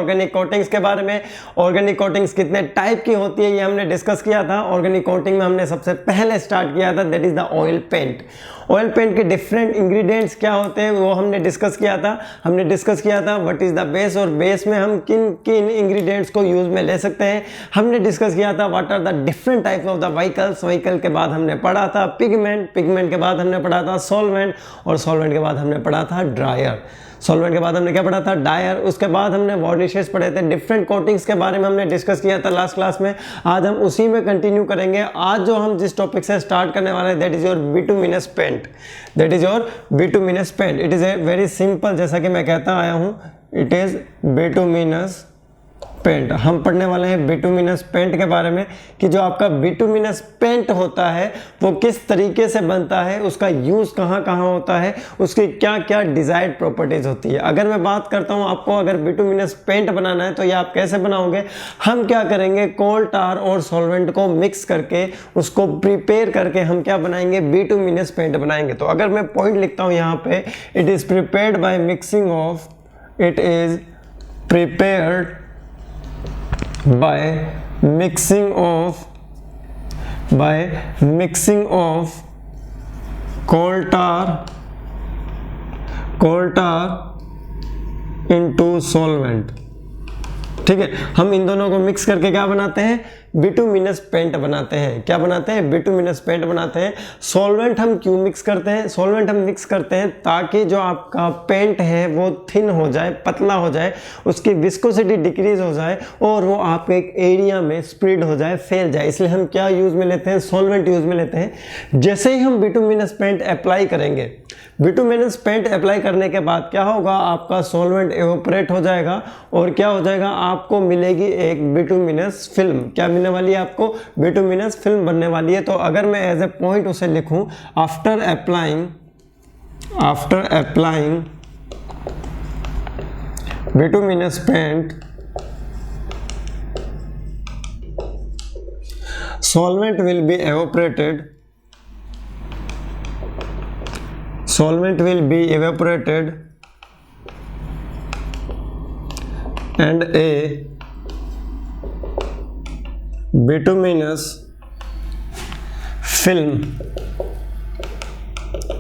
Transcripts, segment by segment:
Organic coatings के बारे में। ऑर्गेनिक कोटिंग्स कितने टाइप की होती है ये हमने डिस्कस किया था। ऑर्गेनिक कोटिंग में हमने सबसे पहले स्टार्ट किया था, that is the oil paint. Oil paint के डिफरेंट इंग्रेडिएंट्स क्या होते हैं वो हमने डिस्कस किया था। हमने डिस्कस किया था व्हाट इज द बेस, और बेस में हम किन किन इंग्रेडिएंट्स को यूज में ले सकते हैं। हमने डिस्कस किया था what are the different types of the vehicles. Vehicle के बाद हमने पढ़ा था पिगमेंट, पिगमेंट के बाद हमने पढ़ा था सॉल्वेंट, और सॉल्वेंट के बाद हमने पढ़ा था ड्रायर। सॉल्वेंट के बाद हमने क्या पढ़ा था, डायर। उसके बाद हमने वार्निशेस पढ़े थे। डिफरेंट कोटिंग्स के बारे में हमने डिस्कस किया था लास्ट क्लास में। आज हम उसी में कंटिन्यू करेंगे। आज जो हम जिस टॉपिक से स्टार्ट करने वाले हैं that is your bituminous paint. That is your bituminous paint. It is a very simple, जैसा कि मैं कहता आया हूँ, इट इज बिटुमिनस पेंट। हम पढ़ने वाले हैं बिटुमिनस पेंट के बारे में कि जो आपका बिटुमिनस पेंट होता है वो किस तरीके से बनता है, उसका यूज़ कहाँ कहाँ होता है, उसकी क्या क्या डिज़ायर्ड प्रॉपर्टीज़ होती है। अगर मैं बात करता हूँ आपको अगर बिटुमिनस पेंट बनाना है तो ये आप कैसे बनाओगे। हम क्या करेंगे, कोल टार और सॉल्वेंट को मिक्स करके उसको प्रिपेयर करके हम क्या बनाएंगे, बिटुमिनस पेंट बनाएंगे। तो अगर मैं पॉइंट लिखता हूँ यहाँ पे, it is prepared by mixing of, it is prepared by mixing of coal tar into solvent। ठीक है, हम इन दोनों को मिक्स करके क्या बनाते हैं, बिटुमिनस पेंट बनाते हैं। क्या बनाते हैं, बिटुमिनस पेंट बनाते हैं। सॉल्वेंट हम क्यों मिक्स करते हैं, सॉल्वेंट हम मिक्स करते हैं ताकि जो आपका पेंट है वो थिन हो जाए, पतला हो जाए, उसकी विस्कोसिटी डिक्रीज हो जाए और वो आपके एक एरिया में स्प्रेड हो जाए, फैल जाए। इसलिए हम क्या यूज में लेते हैं, सॉल्वेंट यूज में लेते हैं। जैसे ही हम बिटुमिनस पेंट अप्लाई करेंगे, बिटुमिनस पेंट अप्लाई करने के बाद क्या होगा, आपका सॉल्वेंट एवोपरेट हो जाएगा और क्या हो जाएगा, आपको मिलेगी एक बिटुमिनस फिल्म। क्या मिलने वाली है आपको, बिटुमिनस फिल्म बनने वाली है। तो अगर मैं एज ए पॉइंट उसे लिखूं, after applying bituminous paint, solvent will be evaporated, and a bituminous film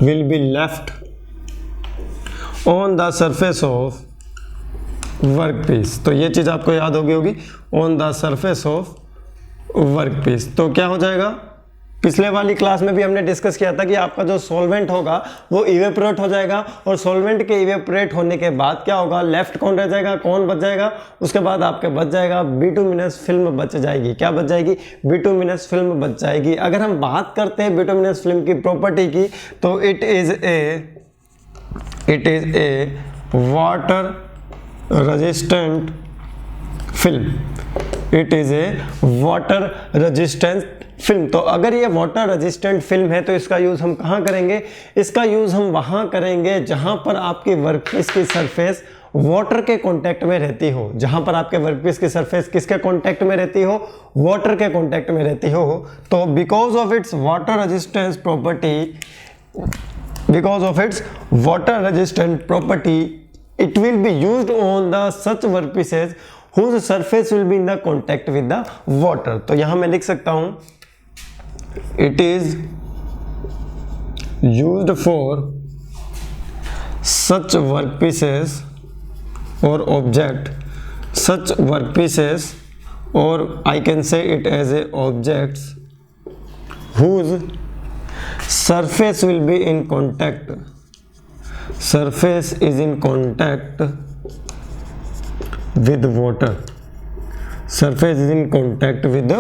will be left on the surface of workpiece. तो ये चीज़ आपको याद होगी on the surface of workpiece. तो क्या हो जाएगा, पिछले वाली क्लास में भी हमने डिस्कस किया था कि आपका जो सॉल्वेंट होगा वो इवेपोरेट हो जाएगा और सॉल्वेंट के इवेपोरेट होने के बाद क्या होगा, लेफ्ट कौन रह जाएगा, कौन बच जाएगा, उसके बाद आपके बच जाएगा बिटुमिनस फिल्म बच जाएगी। क्या बच जाएगी, बिटुमिनस फिल्म बच जाएगी। अगर हम बात करते हैं बिटुमिनस फिल्म की प्रॉपर्टी की तो it is a water resistant film. It is a water resistant film. तो अगर ये वाटर रेजिस्टेंट फिल्म है तो इसका यूज़ हम कहाँ करेंगे, इसका यूज़ हम वहाँ करेंगे जहाँ पर आपकी वर्कपीस की सरफेस वाटर के कांटेक्ट में रहती हो। जहाँ पर आपके वर्कपीस की सरफेस किसके कांटेक्ट में रहती हो, वाटर के कांटेक्ट में रहती हो। तो because of its water resistance property, it will be used on the such workpieces whose surface will be in the contact with the water। तो यहां मैं लिख सकता हूं, it is used for such workpieces or such workpieces, or I can say it as a objects whose surface will be in contact, surface is in contact with water, surface is in contact with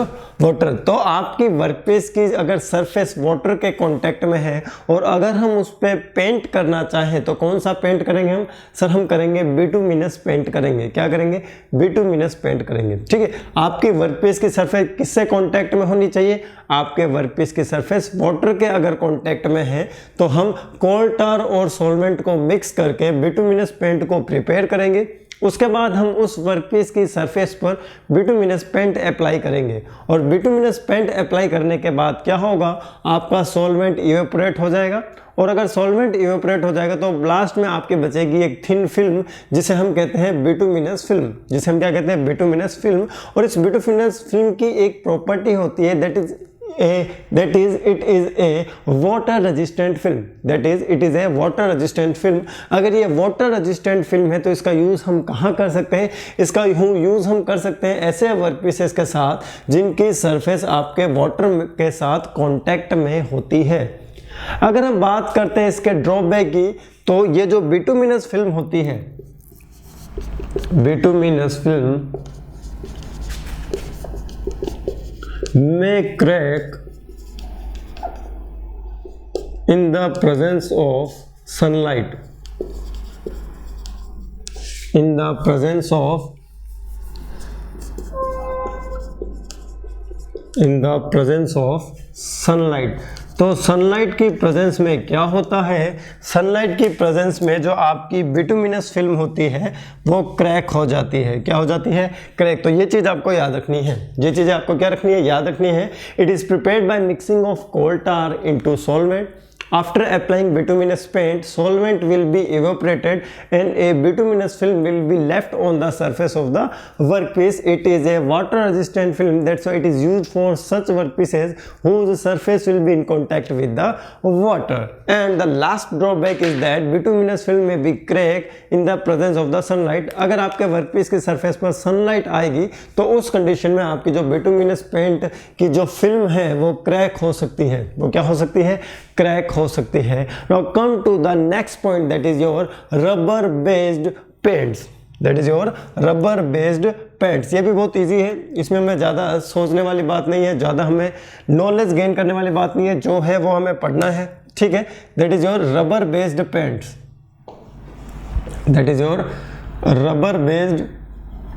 water. तो आपकी workpiece की अगर surface water के contact में है और अगर हम उस पर पेंट करना चाहें तो कौन सा पेंट करेंगे हम, सर हम करेंगे बिटुमिनस पेंट करेंगे। क्या करेंगे, बिटुमिनस पेंट करेंगे। ठीक है, आपकी वर्कपीस की सरफेस किससे कांटेक्ट में होनी चाहिए, आपके वर्कपीस की सरफेस वाटर के अगर कांटेक्ट में है तो हम कोल टार और सॉल्वेंट को मिक्स करके बिटुमिनस पेंट को प्रिपेयर करेंगे। उसके बाद हम उस वर्कपीस की सरफेस पर बिटुमिनस पेंट अप्लाई करेंगे और बिटुमिनस पेंट अप्लाई करने के बाद क्या होगा, आपका सॉल्वेंट इवेपोरेट हो जाएगा, और अगर सॉल्वेंट इवेपोरेट हो जाएगा तो लास्ट में आपके बचेगी एक थिन फिल्म जिसे हम कहते हैं बिटुमिनस फिल्म, जिसे हम क्या कहते हैं, बिटुमिनस फिल्म। और इस बिटुमिनस फिल्म की एक प्रॉपर्टी होती है that is it is a water resistant film, that is it is a water resistant film। अगर ये water resistant film है तो इसका यूज़ हम कहाँ कर सकते हैं, इसका यूज़ हम कर सकते हैं ऐसे वर्क पीसेस के साथ जिनकी सरफेस आपके वाटर के साथ कांटेक्ट में होती है। अगर हम बात करते हैं इसके ड्रॉबैक की, तो ये जो बिटुमिनस फिल्म होती है, bituminous film may crack in the presence of sunlight, in the presence of sunlight। तो सनलाइट की प्रेजेंस में क्या होता है, सनलाइट की प्रेजेंस में जो आपकी बिटुमिनस फिल्म होती है वो क्रैक हो जाती है। क्या हो जाती है, क्रैक। तो ये चीज़ आपको याद रखनी है, ये चीज़ें आपको क्या रखनी है, याद रखनी है। It is prepared by mixing of coal tar into solvent. After applying bituminous paint, solvent will be evaporated and a bituminous film will be left on the surface of the workpiece. It is a water resistant film, that's why it is used for such workpieces whose surface will be in contact with the water. And the last drawback is that bituminous film may be cracked in the presence of the sunlight। अगर आपके workpiece की surface पर sunlight आएगी तो उस condition में आपकी जो बिटुमिनस पेंट की जो फिल्म है वो क्रैक हो सकती है। वो क्या हो सकती है, क्रैक हो सकती है। Now come to the next point, that is your rubber based paints, that is your rubber based paints। ये भी बहुत इजी है, इसमें हमें ज़्यादा सोचने वाली बात नहीं है, ज़्यादा हमें नॉलेज गेन करने वाली बात नहीं है, जो है वो हमें पढ़ना है, ठीक है। that is your rubber based paints, that is your rubber based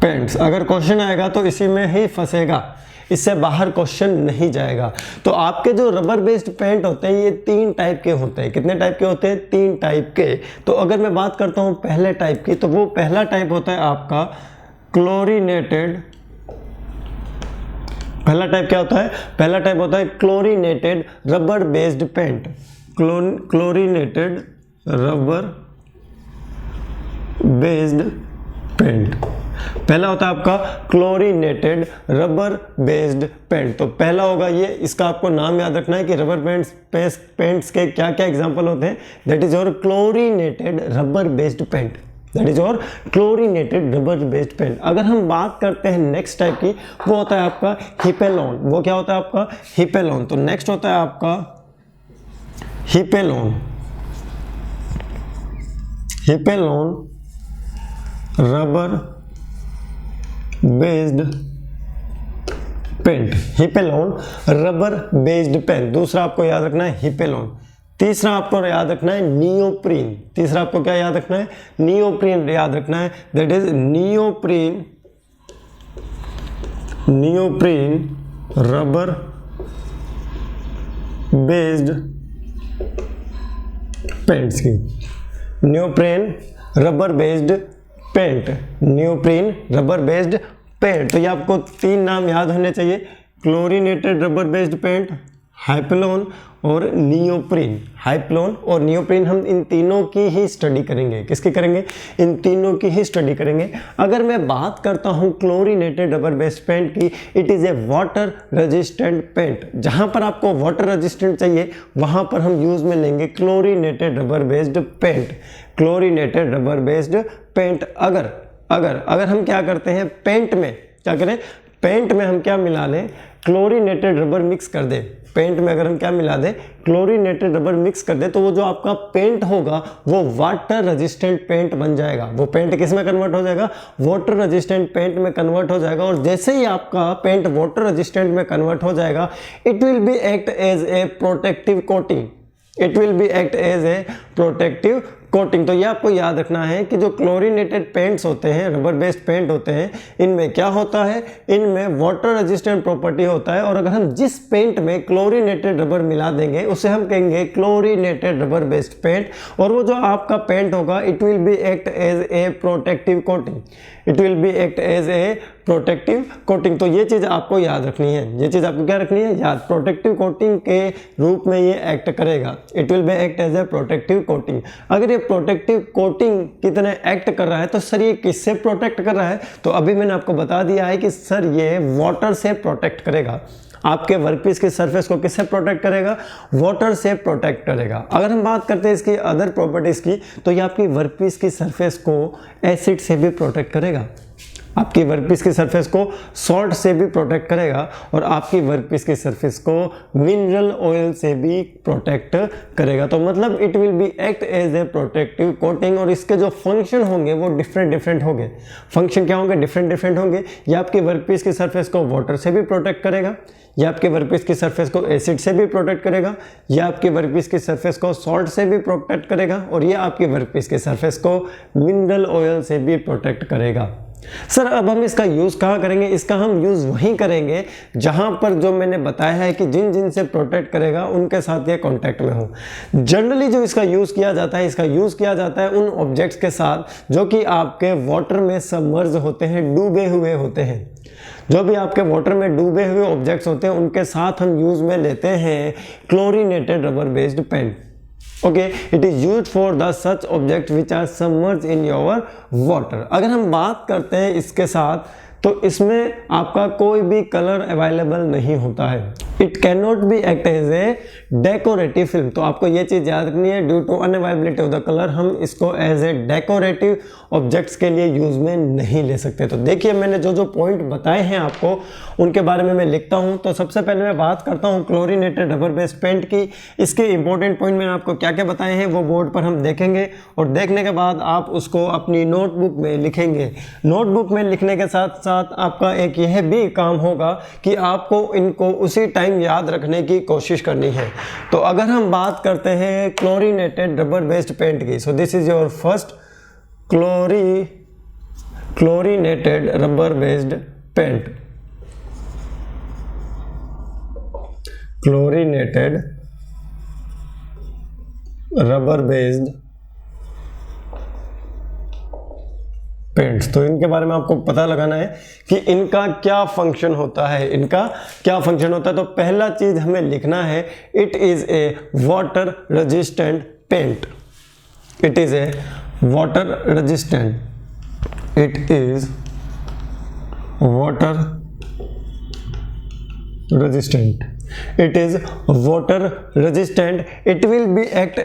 paints। अगर क्वेश्चन आएगा तो इसी में ही फंसेगा, इससे बाहर क्वेश्चन नहीं जाएगा। तो आपके जो रबर बेस्ड पेंट होते हैं ये 3 टाइप के होते हैं। कितने टाइप के होते हैं, 3 टाइप के। तो अगर मैं बात करता हूँ पहले टाइप की, तो वो पहला टाइप होता है आपका क्लोरीनेटेड। पहला टाइप क्या होता है, पहला टाइप होता है chlorinated rubber based paint. Chlorinated rubber based paint पहला होता है आपका क्लोरीनेटेड रबर बेस्ड पेंट। तो पहला होगा ये, इसका आपको नाम याद रखना है कि रबर पेंट्स के क्या क्या एग्जांपल होते हैं। That is your chlorinated rubber based paint, that is your chlorinated rubber based paint. अगर हम बात करते हैं नेक्स्ट टाइप की, वो होता है आपका हिपेलॉन। वो क्या होता है आपका, हिपेलॉन। तो नेक्स्ट होता है आपका Hypalon. Hypalon rubber based paint, Hypalon rubber based paint. दूसरा आपको याद रखना है हिपेलॉन। तीसरा आपको याद रखना है नियोप्रीन। तीसरा आपको क्या याद रखना है, नियोप्रीन याद रखना है। That is neoprene, neoprene rubber based paints की, neoprene rubber based paint, neoprene rubber based paint. तो ये आपको 3 नाम याद होने चाहिए, chlorinated rubber based paint, Hypalon और नियोप्रीन। हाइपेलॉन और नियोप्रीन, हम इन तीनों की ही स्टडी करेंगे। किसकी करेंगे, इन तीनों की ही स्टडी करेंगे। अगर मैं बात करता हूँ क्लोरीनेटेड रबर बेस्ड पेंट की, it is a water resistant paint. जहाँ पर आपको वाटर रेजिस्टेंट चाहिए वहाँ पर हम यूज़ में लेंगे chlorinated rubber based paint, chlorinated rubber based paint. अगर हम क्या करते हैं, पेंट में क्या करें, पेंट में हम क्या मिला लें, क्लोरीनेटेड रबर मिक्स कर दें। पेंट में अगर हम क्या मिला दें, क्लोरीनेटेड रबर मिक्स कर दें, तो वो जो आपका पेंट होगा वो वाटर रेजिस्टेंट पेंट बन जाएगा। वो पेंट किस में कन्वर्ट हो जाएगा, वाटर रेजिस्टेंट पेंट में कन्वर्ट हो जाएगा। और जैसे ही आपका पेंट वाटर रेजिस्टेंट में कन्वर्ट हो जाएगा, it will be act as a protective coating, it will be act as a protective coating. तो ये आपको याद रखना है कि जो क्लोरीनेटेड पेंट्स होते हैं, रबर बेस्ड पेंट होते हैं, इनमें क्या होता है, इनमें वाटर रेजिस्टेंट प्रॉपर्टी होता है। और अगर हम जिस पेंट में क्लोरीनेटेड रबर मिला देंगे उसे हम कहेंगे क्लोरीनेटेड रबर बेस्ड पेंट। और वो जो आपका पेंट होगा, it will be act as a protective coating, it will be act as a protective coating. तो ये चीज़ आपको याद रखनी है, ये चीज़ आपको क्या रखनी है, याद। प्रोटेक्टिव कोटिंग के रूप में ये एक्ट करेगा, it will be act as a protective coating. अगर ये प्रोटेक्टिव कोटिंग की तरह एक्ट कर रहा है तो सर ये किससे प्रोटेक्ट कर रहा है, तो अभी मैंने आपको बता दिया है कि सर ये वाटर से प्रोटेक्ट करेगा। आपके वर्कपीस की सरफेस को किससे प्रोटेक्ट करेगा, वाटर से प्रोटेक्ट करेगा। अगर हम बात करते हैं इसकी अदर प्रॉपर्टीज़ की, तो ये आपकी वर्कपीस की सरफेस को एसिड से भी प्रोटेक्ट करेगा, आपकी वर्कपीस की सरफेस को सॉल्ट से भी प्रोटेक्ट करेगा, और आपकी वर्कपीस की सरफेस को मिनरल ऑयल से भी प्रोटेक्ट करेगा। तो मतलब it will be act as a protective coating, और इसके जो फंक्शन होंगे वो डिफरेंट होंगे। फंक्शन क्या होंगे, डिफरेंट होंगे। ये आपकी वर्कपीस की सरफेस को वाटर से भी प्रोटेक्ट करेगा, या आपके वर्कपीस की सरफेस को एसिड से भी प्रोटेक्ट करेगा, या आपके वर्कपीस की सरफेस को सॉल्ट से भी प्रोटेक्ट करेगा, और ये आपकी वर्कपीस की सरफेस को मिनरल ऑयल से भी प्रोटेक्ट करेगा। सर अब हम इसका यूज़ कहाँ करेंगे, इसका हम यूज़ वहीं करेंगे जहाँ पर जो मैंने बताया है कि जिन से प्रोटेक्ट करेगा उनके साथ ये कांटेक्ट में हो। जनरली जो इसका यूज़ किया जाता है, इसका यूज़ किया जाता है उन ऑब्जेक्ट्स के साथ जो कि आपके वाटर में सबमर्ज होते हैं, डूबे हुए होते हैं। जो भी आपके वाटर में डूबे हुए ऑब्जेक्ट्स होते हैं उनके साथ हम यूज़ में लेते हैं chlorinated rubber based paint. Okay, it is use for the such object which are submerge in your water. अगर हम बात करते हैं इसके साथ, तो इसमें आपका कोई भी कलर अवेलेबल नहीं होता है। It can not be act as a decorative film. तो आपको ये चीज़ याद रखनी है, due to unavailability of the colour हम इसको एज ए डेकोरेटिव ऑब्जेक्ट्स के लिए यूज़ में नहीं ले सकते। तो देखिए मैंने जो पॉइंट बताए हैं आपको उनके बारे में मैं लिखता हूँ। तो सबसे पहले मैं बात करता हूँ क्लोरीनेटेड रबर बेस्ड पेंट की। इसके इंपॉर्टेंट पॉइंट मैंने आपको क्या क्या बताए हैं वो बोर्ड पर हम देखेंगे, और देखने के बाद आप उसको अपनी नोटबुक में लिखेंगे। नोटबुक में लिखने के साथ साथ आपका एक यह भी काम होगा कि आपको इनको उसी टाइम याद रखने की कोशिश करनी है। तो अगर हम बात करते हैं क्लोरीनेटेड रबर बेस्ड पेंट की, so this is your first chlorinated rubber based paint. Chlorinated rubber based paints. तो इनके बारे में आपको पता लगाना है कि इनका क्या फंक्शन होता है, इनका क्या फंक्शन होता है। तो पहला चीज हमें लिखना है, it is a water resistant paint. It is a water resistant, it is water resistant, it is water resistant, it will be act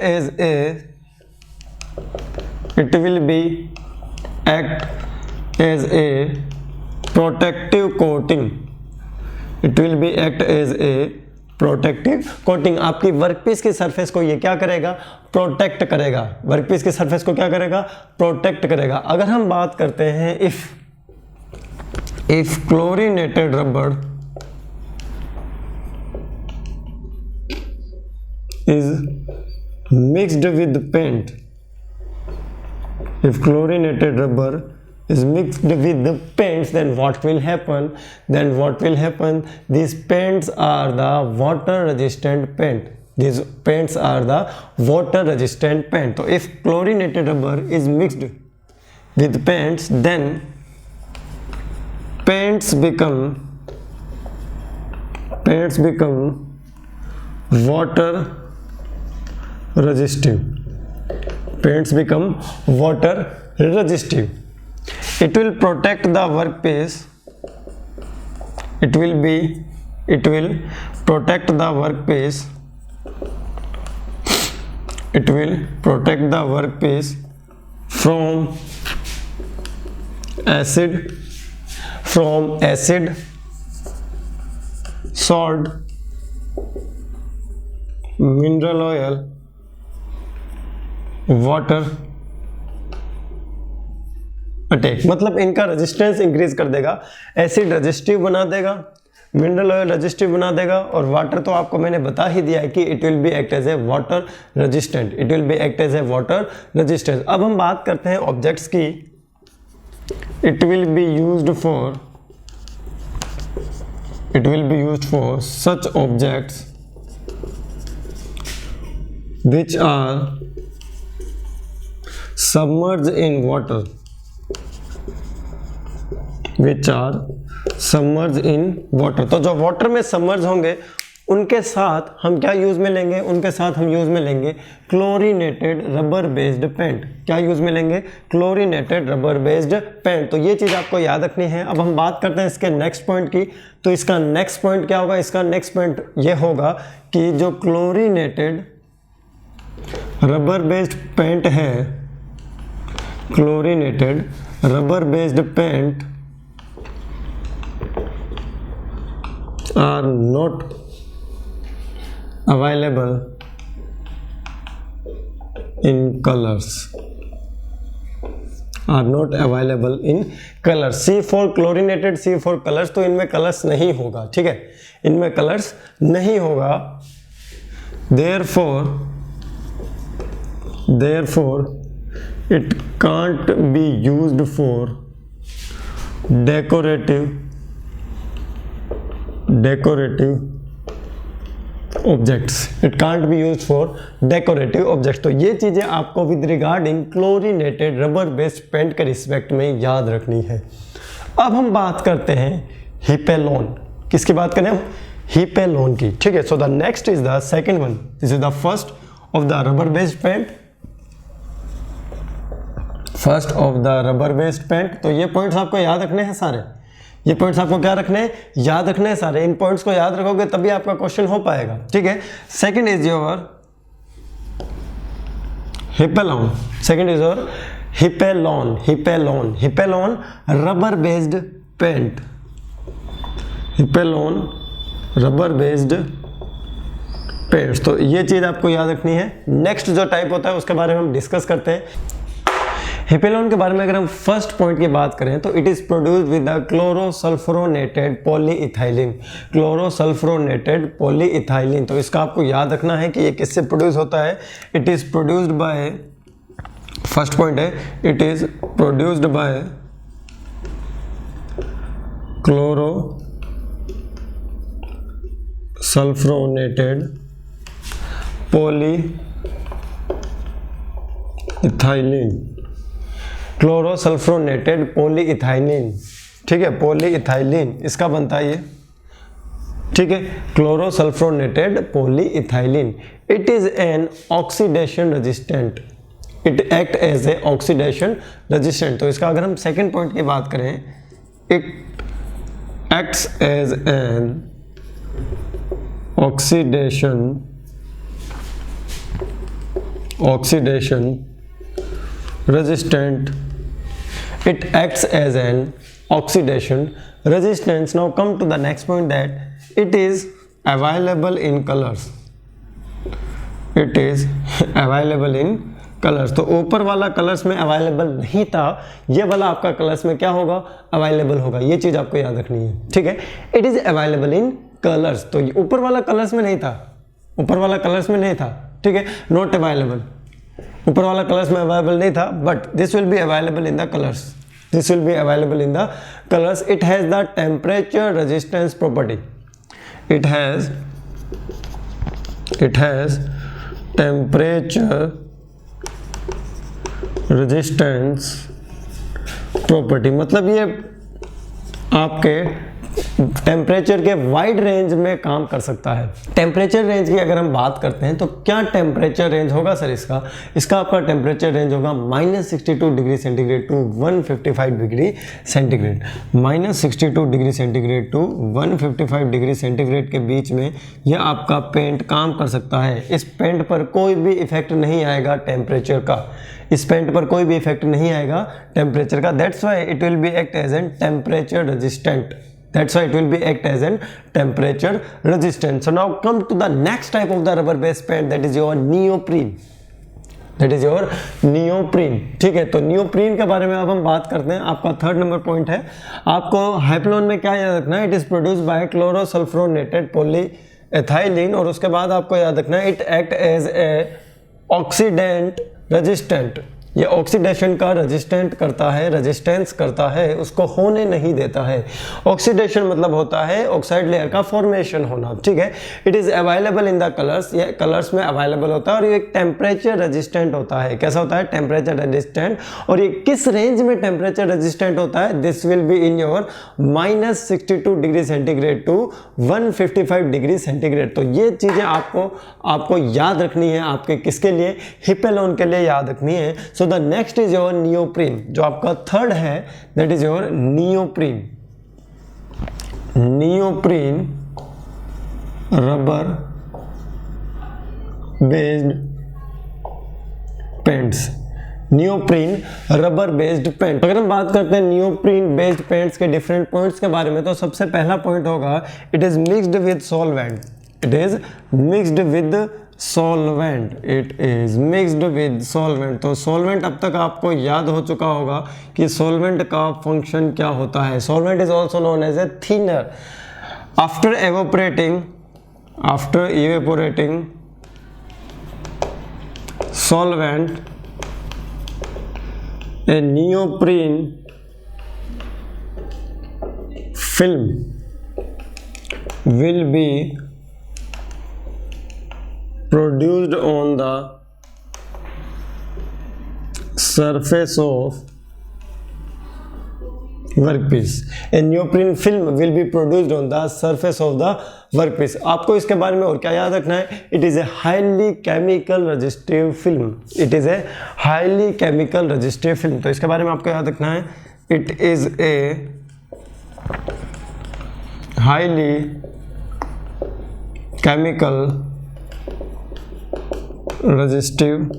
as a protective coating, it will be act as a protective coating. आपकी workpiece की surface को ये क्या करेगा, protect करेगा। Workpiece की surface को क्या करेगा, प्रोटेक्ट करेगा। अगर हम बात करते हैं if chlorinated rubber is mixed with paint, if chlorinated rubber is mixed with the paints, then what will happen, these paints are the water resistant paint, these paints are the water resistant paint. So if chlorinated rubber is mixed with paints, then paints become water resistive, paints become water resistive. It will protect the workpiece, it will protect the workpiece, it will protect the workpiece from acid, salt, mineral oil, water attack. मतलब इनका resistance increase कर देगा, acid resistive बना देगा, mineral oil resistive बना देगा, और water तो आपको मैंने बता ही दिया है कि it will be act as a water resistant, it will be act as a water resistant. अब हम बात करते हैं ऑब्जेक्ट्स की। It will be used for such objects which are submerged in water, which are submerge in water. तो जो water में submerge होंगे उनके साथ हम क्या यूज़ में लेंगे, उनके साथ हम यूज़ में लेंगे क्लोरीनेटेड रबर बेस्ड पेंट। क्या यूज़ में लेंगे? Chlorinated rubber based paint. तो ये चीज़ आपको याद रखनी है। अब हम बात करते हैं इसके नेक्स्ट पॉइंट की। तो इसका नेक्स्ट पॉइंट क्या होगा? इसका नेक्स्ट पॉइंट ये होगा कि जो क्लोरीनेटेड रबर बेस्ड पेंट है, chlorinated rubber based paint are not available in colors, are not available in colors। C for chlorinated, C for colors। तो इनमें कलर्स नहीं होगा, ठीक है, इनमें कलर्स नहीं होगा। therefore it can't be used for decorative objects. It can't be use for decorative objects. तो ये चीज़ें आपको with regarding chlorinated rubber based paint के रिस्पेक्ट में याद रखनी है। अब हम बात करते हैं हिपेलोन। किसकी बात करें हम? हिपेलोन की, ठीक है। So the next is the second one. This is the first of the rubber based paint, first of the rubber based paint. तो ये पॉइंट्स आपको याद रखने हैं सारे, ये पॉइंट्स आपको क्या रखने हैं? याद रखने हैं सारे। इन पॉइंट्स को याद रखोगे तभी आपका क्वेश्चन हो पाएगा, ठीक है। Second is your Hypalon. Second is your Hypalon. Hypalon, Hypalon rubber based paint, Hypalon rubber based paints. तो ये चीज आपको याद रखनी है। नेक्स्ट जो टाइप होता है उसके बारे में हम डिस्कस करते हैं। हिपेलोन के बारे में अगर हम फर्स्ट पॉइंट की बात करें तो it is produced with the chlorosulfonated polyethylene. Chlorosulfonated polyethylene. तो इसका आपको याद रखना है कि ये किससे प्रोड्यूस होता है। It is produced by, first point है, it is produced by chlorosulfonated polyethylene. Chlorosulfonated polyethylene, ठीक है, पॉलीइथाइलिन इसका बनता है ये, ठीक है, chlorosulfonated polyethylene. It is an oxidation resistant, it act as a oxidation resistant. तो इसका अगर हम सेकेंड पॉइंट की बात करें, it acts as an oxidation resistant, it acts as an oxidation resistance। Now come to the next point that it is available in colors, it is available in colors। तो ऊपर वाला colours में available नहीं था, ये वाला आपका colours में क्या होगा? अवेलेबल होगा। ये चीज आपको याद रखनी है, ठीक है। It is available in colours. तो ऊपर वाला कलर्स में नहीं था, ऊपर वाला कलर्स में नहीं था, ठीक है, नॉट अवेलेबल। ऊपर वाला कलर्स में अवेलेबल नहीं था, but this will be available in the colours, this will be available in the colours. It has the temperature resistance property, it has temperature resistance property. मतलब ये आपके टेम्परेचर के wide range में काम कर सकता है। टेम्परेचर रेंज की अगर हम बात करते हैं तो क्या टेम्परेचर रेंज होगा सर इसका? इसका आपका टेम्परेचर रेंज होगा -62 degree centigrade to 155 degree centigrade. -62 degree centigrade to 155 degree centigrade के बीच में यह आपका पेंट काम कर सकता है। इस पेंट पर कोई भी इफेक्ट नहीं आएगा टेम्परेचर का, इस पेंट पर कोई भी इफेक्ट नहीं आएगा टेम्परेचर का। That's why it will be act as an temperature resistant, that's why it will be act as an temperature resistant। So now come to the next type of the rubber based paint, that is your neoprene, that is your neoprene, ठीक है। तो neoprene के बारे में अब हम बात करते हैं। आपका थर्ड नंबर पॉइंट है, आपको हिपेलोन में क्या याद रखना है? It is produced by chlorosulfonated polyethylene. और उसके बाद आपको याद रखना है it act as a oxidant resistant, ये ऑक्सीडेशन का रेजिस्टेंस करता है, उसको होने नहीं देता है। ऑक्सीडेशन मतलब होता है ऑक्साइड लेयर का फॉर्मेशन होना, ठीक है। It is available in the colours, ये कलर्स में अवेलेबल होता है और ये एक टेम्परेचर रेजिस्टेंट होता है। कैसा होता है? Temperature resistant. और ये किस रेंज में टेम्परेचर रेजिस्टेंट होता है? This will be in your -62 degree centigrade to 155 degree centigrade. तो ये चीज़ें आपको याद रखनी है, आपके किसके लिए? हिपेलॉन के लिए याद रखनी है। So the next is your neoprene, जो आपका थर्ड है that is your neoprene. Neoprene rubber based paints, neoprene rubber based paint. अगर हम बात करते हैं नियोप्रीन बेस्ड पेंट्स के डिफरेंट पॉइंट्स के बारे में, तो सबसे पहला पॉइंट होगा it is mixed with solvent. It is mixed with solvent, it is mixed with solvent. तो सॉल्वेंट अब तक आपको याद हो चुका होगा कि सॉल्वेंट का फंक्शन क्या होता है। Solvent is also known as a thinner. After evaporating solvent, a neoprene film will be produced on the surface of workpiece. A neoprene film will be produced on the surface of the workpiece. आपको इसके बारे में और क्या याद रखना है? It is a highly chemical resistive film. It is a highly chemical resistive film. तो इसके बारे में आपको याद रखना है it is a highly chemical resistive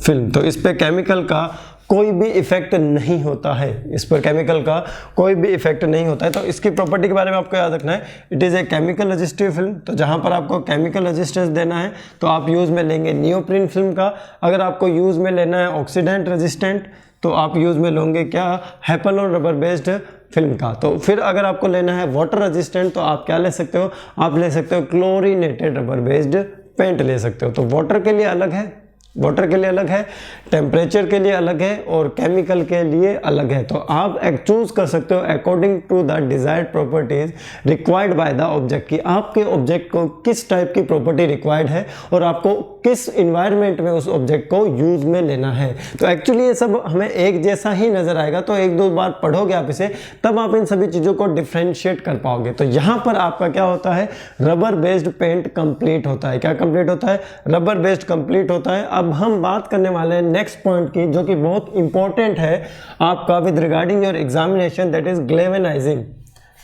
film. तो इस पे केमिकल का कोई भी इफेक्ट नहीं होता है, इस पर केमिकल का कोई भी इफेक्ट नहीं होता है। तो इसकी प्रॉपर्टी के बारे में आपको याद रखना है it is a chemical resistive film. तो जहाँ पर आपको केमिकल रेजिस्टेंस देना है तो आप यूज़ में लेंगे नियोप्रीन फिल्म का। अगर आपको यूज़ में लेना है ऑक्सीडेंट रेजिस्टेंट तो आप यूज़ में लोगे क्या? हेपेलॉन रबर बेस्ड फिल्म का। तो फिर अगर आपको लेना है वाटर रेजिस्टेंट तो आप क्या ले सकते हो? आप ले सकते हो क्लोरीनेटेड रबर बेस्ड पेंट ले सकते हो। तो वाटर के लिए अलग है, वाटर के लिए अलग है, टेम्परेचर के लिए अलग है और केमिकल के लिए अलग है। तो आप एक चूज कर सकते हो according to the desired properties required by the object की आपके ऑब्जेक्ट को किस टाइप की प्रॉपर्टी रिक्वायर्ड है और आपको किस इन्वायरमेंट में उस ऑब्जेक्ट को यूज में लेना है। तो एक्चुअली ये सब हमें एक जैसा ही नजर आएगा, तो एक दो बार पढ़ोगे आप इसे तब आप इन सभी चीज़ों को डिफ्रेंशिएट कर पाओगे। तो यहाँ पर आपका क्या होता है? रबर बेस्ड पेंट कंप्लीट होता है। क्या कंप्लीट होता है? रबर बेस्ड कंप्लीट होता है। अब हम बात करने वाले हैं नेक्स्ट पॉइंट की, जो कि बहुत इंपॉर्टेंट है आपका with regarding your examination, that is galvanizing.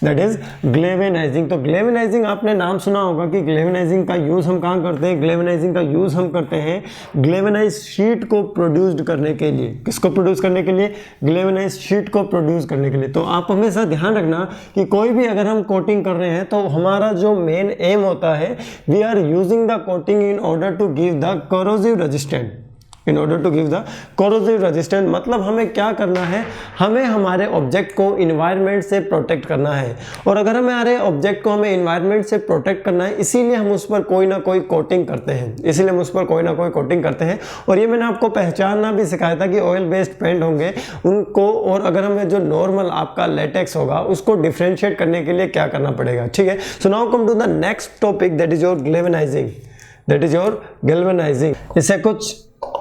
That is galvanizing. तो ग्लेवेनाइजिंग आपने नाम सुना होगा कि ग्लेवेनाइजिंग का यूज़ हम कहाँ करते हैं? ग्लेवेनाइजिंग का यूज़ हम करते हैं ग्लेवेनाइज शीट को प्रोड्यूस करने के लिए। किसको प्रोड्यूस करने के लिए? ग्लेवेनाइज शीट को प्रोड्यूस करने के लिए। तो आप हमेशा ध्यान रखना कि कोई भी अगर हम कोटिंग कर रहे हैं तो हमारा जो मेन एम होता है we are using the coating in order to give the corrosive resistant. In order to give the corrosive resistance मतलब हमें क्या करना है? हमें हमारे ऑब्जेक्ट को इन्वायरमेंट से प्रोटेक्ट करना है। और अगर हमारे ऑब्जेक्ट को हमें इन्वायरमेंट से प्रोटेक्ट करना है इसीलिए हम उस पर कोई ना कोई कोटिंग करते हैं, इसीलिए हम उस पर कोई ना कोई कोटिंग करते हैं। और ये मैंने आपको पहचानना भी सिखाया था कि ऑयल बेस्ड पेंट होंगे उनको, और अगर हमें जो नॉर्मल आपका लेटेक्स होगा उसको डिफ्रेंशिएट करने के लिए क्या करना पड़ेगा। ठीक है, so now come to the next topic that is your galvanizing. That is your galvanizing. इससे कुछ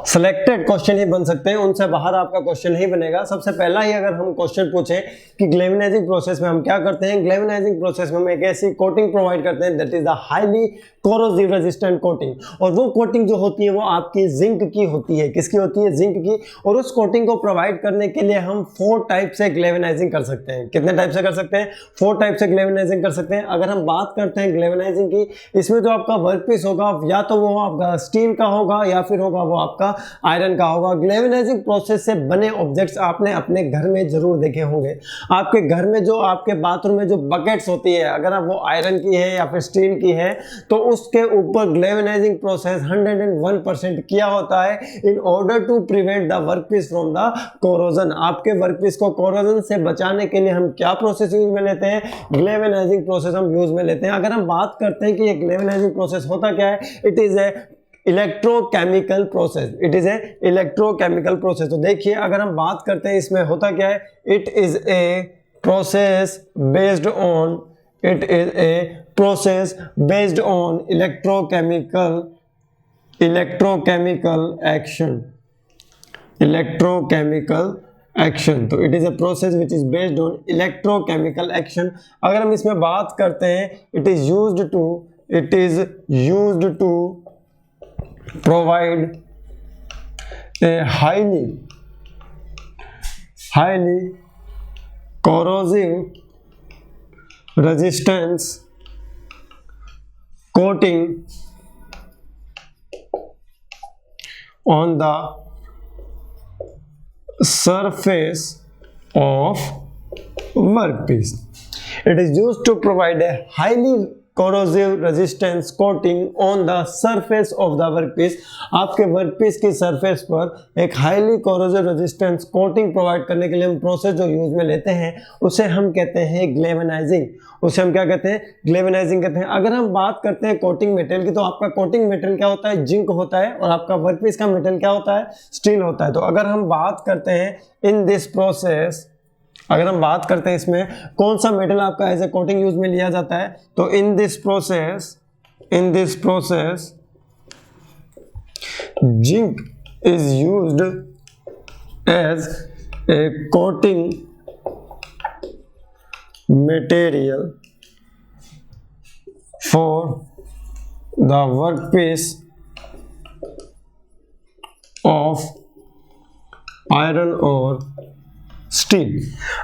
सिलेक्टेड क्वेश्चन ही बन सकते हैं, उनसे बाहर आपका क्वेश्चन नहीं बनेगा। सबसे पहला ही अगर हम क्वेश्चन पूछें कि ग्लेवेनाइजिंग प्रोसेस में हम क्या करते हैं, ग्लेवेनाइजिंग प्रोसेस में हम एक ऐसी कोटिंग प्रोवाइड करते हैं that is the highly corrosive resistant coating. और वो कोटिंग जो होती है वो आपकी जिंक की होती है। किसकी होती है? जिंक की। और उस कोटिंग को प्रोवाइड करने के लिए हम 4 टाइप से ग्लेवेनाइजिंग कर सकते हैं। कितने टाइप से कर सकते हैं? 4 टाइप से ग्लेवेनाइजिंग कर सकते हैं। अगर हम बात करते हैं ग्लेवेनाइजिंग की, इसमें जो आपका वर्कपीस होगा या तो वो आपका स्टील का होगा या फिर होगा वो आपका आयरन का होगा। ग्लेवेनाइजिंग प्रोसेस से बने ऑब्जेक्ट्स आपने अपने घर में जरूर देखे होंगे। आपके घर में जो आपके बाथरूम में जो बकेट्स होती है, अगर वो आयरन की है या फिर स्टील की है तो उसके ऊपर ग्लेवेनाइजिंग प्रोसेस 101% किया होता है in order to prevent the workpiece from the corrosion. आपके वर्कपीस को कोरोजन से बचाने के लिए हम क्या प्रोसेस यूज में लेते हैं? ग्लेवेनाइजिंग प्रोसेस हम यूज में लेते हैं। अगर हम बात करते हैं कि ये ग्लेवेनाइजिंग प्रोसेस होता क्या है, it is A electrochemical process, it is A electrochemical process. तो देखिए अगर हम बात करते हैं इसमें होता क्या है, it is a process based on, it is a process based on electrochemical action, electrochemical action. तो it is a process which is based on electrochemical action. अगर हम इसमें बात करते हैं, it is used to provide a highly corrosive resistance coating on the surface of workpiece. It is used to provide a highly corrosive resistance coating on the surface of the workpiece। आपके workpiece की surface पर एक highly corrosive resistance coating provide करने के लिए हम process जो use में लेते हैं उसे हम कहते हैं ग्लेवेनाइजिंग। उसे हम क्या कहते हैं, ग्लेवेनाइजिंग कहते हैं। अगर हम बात करते हैं कोटिंग मटेरियल की, तो आपका कोटिंग मटेरियल क्या होता है, जिंक होता है, और आपका वर्कपीस का मटेरियल क्या होता है, स्टील होता है। तो अगर हम बात करते हैं इन दिस प्रोसेस, अगर हम बात करते हैं इसमें कौन सा मेटल आपका एज ए कोटिंग यूज में लिया जाता है, तो in this process zinc is used as a coating material for the workpiece of iron और स्टील।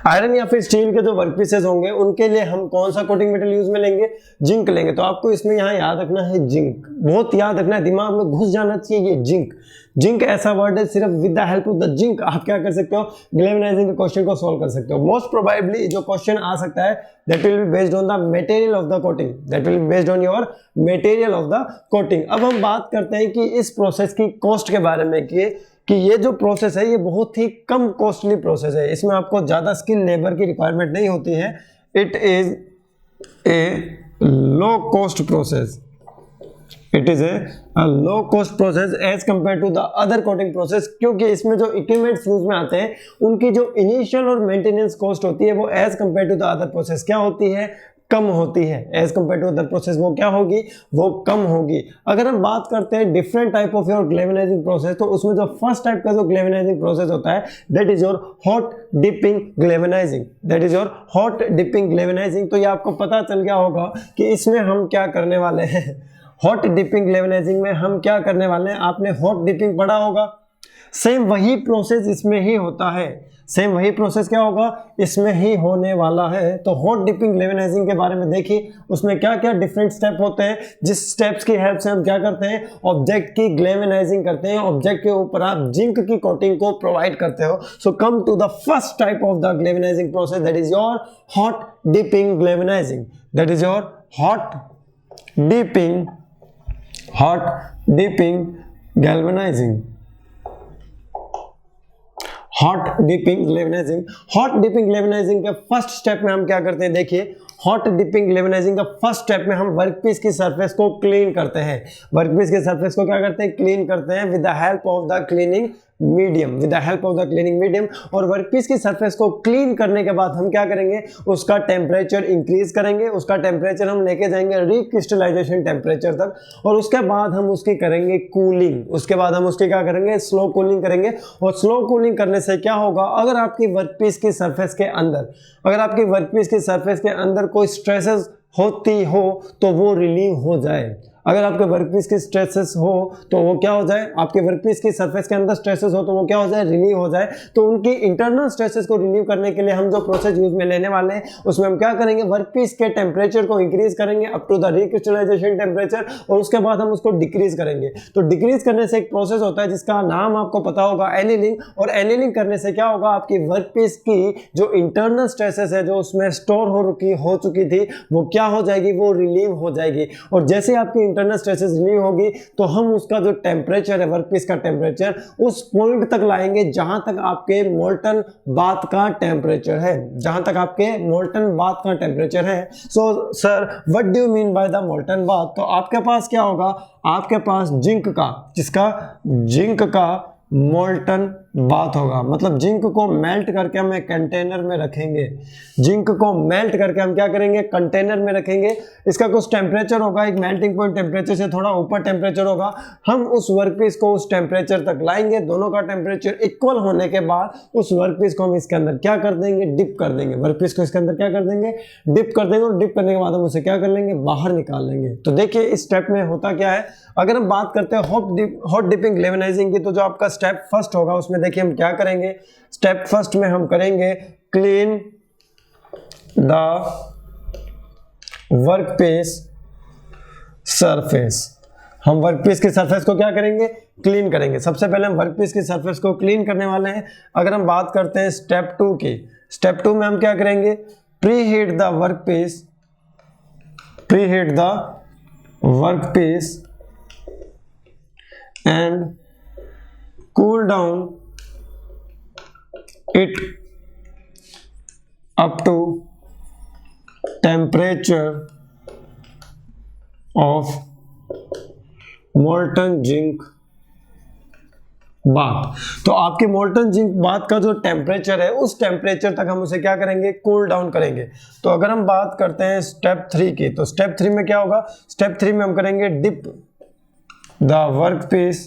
आयरन या फिर स्टील के जो वर्कपीसेस होंगे उनके लिए हम कौन सा कोटिंग मटेरियल यूज में लेंगे, जिंक लेंगे। तो आपको इसमें यहाँ याद रखना है जिंक, बहुत याद रखना है, दिमाग में घुस जाना चाहिए ये जिंक। जिंक ऐसा वर्ड है, सिर्फ with the help of the zinc आप क्या कर सकते हो, ग्लेवेनाइजिंग के क्वेश्चन को सॉल्व कर सकते हो। मोस्ट प्रोबेबली जो क्वेश्चन आ सकता है that will be based on the material of the coating, that will be based on your material of the coating. अब हम बात करते हैं कि इस प्रोसेस की कॉस्ट के बारे में कि ये जो प्रोसेस है ये बहुत ही कम कॉस्टली प्रोसेस है, इसमें आपको ज़्यादा स्किल लेबर की रिक्वायरमेंट नहीं होती है। It is a low cost process, it is a low cost process as compare to the other coating process, क्योंकि इसमें जो इक्विपमेंट्स यूज में आते हैं उनकी जो इनिशियल और मेंटेनेंस कॉस्ट होती है वो as compare to the other process क्या होती है, कम होती है। As compare to other process वो क्या होगी, वो कम होगी। अगर हम बात करते हैं different type of your galvanizing process, तो उसमें जो फर्स्ट टाइप का जो ग्लेवेनाइजिंग प्रोसेस होता है that is your hot dipping galvanizing, that is your hot dipping galvanizing. तो ये आपको पता चल गया होगा कि इसमें हम क्या करने वाले हैं। हॉट डिपिंग ग्लेवेनाइजिंग में हम क्या करने वाले हैं, आपने हॉट डिपिंग पढ़ा होगा, सेम वही प्रोसेस इसमें ही होता है, सेम वही प्रोसेस क्या होगा, इसमें ही होने वाला है। तो हॉट डिपिंग ग्लेवेनाइजिंग के बारे में देखिए, उसमें क्या क्या डिफरेंट स्टेप होते हैं, जिस स्टेप्स की हेल्प से हम क्या करते हैं, ऑब्जेक्ट की ग्लेवेनाइजिंग करते हैं, ऑब्जेक्ट के ऊपर आप जिंक की कोटिंग को प्रोवाइड करते हो। So come to the first type of the galvanizing process, that is your hot dipping galvanizing, that is your hot dipping galvanizing. Hot dipping galvanizing, hot dipping galvanizing के first step में हम क्या करते हैं, देखिए hot dipping ग्लेवेनाइजिंग का first step में हम वर्कपीस की सरफेस को क्लीन करते हैं। वर्कपीस के सरफेस को क्या करते हैं, क्लीन करते हैं with the help of the cleaning medium, with the help of the cleaning medium. और वर्कपीस की सरफेस को क्लीन करने के बाद हम क्या करेंगे, उसका टेम्परेचर इंक्रीज करेंगे, उसका टेम्परेचर हम लेके जाएंगे रिक्रिस्टलाइजेशन टेम्परेचर तक, और उसके बाद हम उसकी करेंगे कूलिंग। उसके बाद हम उसकी क्या करेंगे, स्लो कूलिंग करेंगे। और स्लो कूलिंग करने से क्या होगा, अगर आपकी वर्कपीस की सरफेस के अंदर, अगर आपकी वर्कपीस की सरफेस के अंदर कोई स्ट्रेसेस होती हो तो वो रिलीव हो जाए। अगर आपके वर्कपीस की स्ट्रेसेस हो तो वो क्या हो जाए, आपके वर्कपीस की सरफेस के अंदर स्ट्रेसेस हो तो वो क्या हो जाए, रिलीव हो जाए। तो उनकी इंटरनल स्ट्रेसेस को रिलीव करने के लिए हम जो प्रोसेस यूज में लेने वाले हैं उसमें हम क्या करेंगे, वर्कपीस के टेम्परेचर को इंक्रीज करेंगे up to the recrystallization temperature, और उसके बाद हम उसको डिक्रीज करेंगे। तो डिक्रीज करने से एक प्रोसेस होता है जिसका नाम आपको पता होगा, एनीलिंग। और एनीलिंग करने से क्या होगा, आपकी वर्कपीस की जो इंटरनल स्ट्रेसेस है जो उसमें स्टोर हो चुकी थी वो क्या हो जाएगी, वो रिलीव हो जाएगी। और जैसे आपकी इंटरनल स्ट्रेसेस रिलीव होगी तो हम उसका जो टेम्परेचर है, वर्कपीस का टेम्परेचर, उस पॉइंट तक लाएंगे जहां तक आपके मोल्टन बाथ का टेम्परेचर है, जहां तक आपके मोल्टन बाथ का टेम्परेचर है। So sir what do you mean by the molten bath? तो आपके पास क्या होगा, आपके पास जिंक का, जिसका जिंक का मोल्टन बाथ होगा, मतलब जिंक को मेल्ट करके हम एक कंटेनर में रखेंगे, जिंक को मेल्ट करके हम क्या करेंगे, कंटेनर में रखेंगे। इसका कुछ टेम्परेचर होगा, एक मेल्टिंग पॉइंट टेम्परेचर से थोड़ा ऊपर टेम्परेचर होगा, हम उस वर्कपीस को उस टेम्परेचर तक लाएंगे, दोनों का टेम्परेचर इक्वल होने के बाद उस वर्कपीस को हम इसके अंदर क्या कर देंगे, डिप कर देंगे, वर्कपीस को इसके अंदर क्या कर देंगे, डिप कर देंगे, और डिप करने के बाद हम उसे क्या कर लेंगे, बाहर निकाल लेंगे। तो देखिए इस स्टेप में होता क्या है, अगर हम बात करते हैं हॉट डिपिंग ग्लेवेनाइजिंग की, तो जो आपका स्टेप फर्स्ट होगा उसमें देखिए हम क्या करेंगे, स्टेप फर्स्ट में हम करेंगे क्लीन द वर्कपीस सरफेस। हम वर्कपीस की सरफेस को क्या करेंगे, क्लीन करेंगे। सबसे पहले हम वर्कपीस की सरफेस को क्लीन करने वाले हैं। अगर हम बात करते हैं स्टेप 2 की, स्टेप 2 में हम क्या करेंगे, preheat the workpiece, preheat the workpiece and cool down it up to temperature of molten zinc bath. तो आपके मोल्टन जिंक बाथ का जो टेम्परेचर है उस टेम्परेचर तक हम उसे क्या करेंगे, कूल डाउन करेंगे। तो अगर हम बात करते हैं स्टेप 3 की, तो स्टेप 3 में क्या होगा, स्टेप 3 में हम करेंगे dip the workpiece